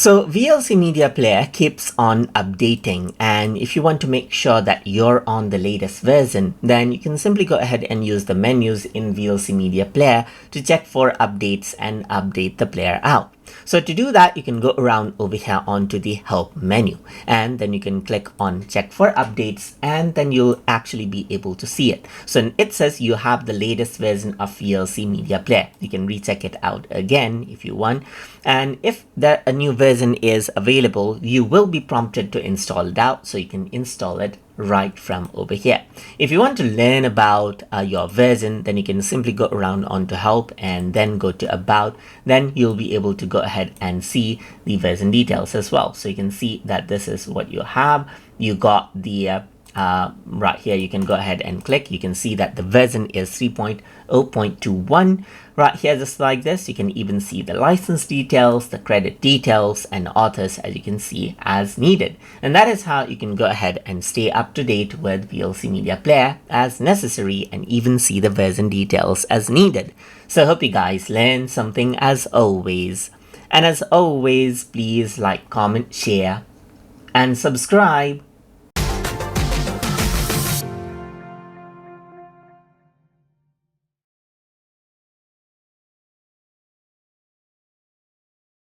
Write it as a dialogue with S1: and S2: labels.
S1: So VLC Media Player keeps on updating, and if you want to make sure that you're on the latest version, then you can simply go ahead and use the menus in VLC Media Player to check for updates and update the player out. So to do that, you can go around over here onto the help menu, and then you can click on check for updates, and then you'll actually be able to see it. So it says you have the latest version of VLC Media Player. You can recheck it out again if you want, and if a new version is available, you will be prompted to install it out, so you can install it right from over here. If you want to learn about your version, then you can simply go around onto help and then go to about. Then you'll be able to go ahead and see the version details as well. So you can see that this is what you have. You got the right here, you can go ahead and click. You can see that the version is 3.0.21 right here, just like this. You can even see the license details, the credit details, and authors, as you can see, as needed. And that is how you can go ahead and stay up to date with VLC Media Player as necessary, and even see the version details as needed. So I hope you guys learned something as always. And as always, please like, comment, share, and subscribe.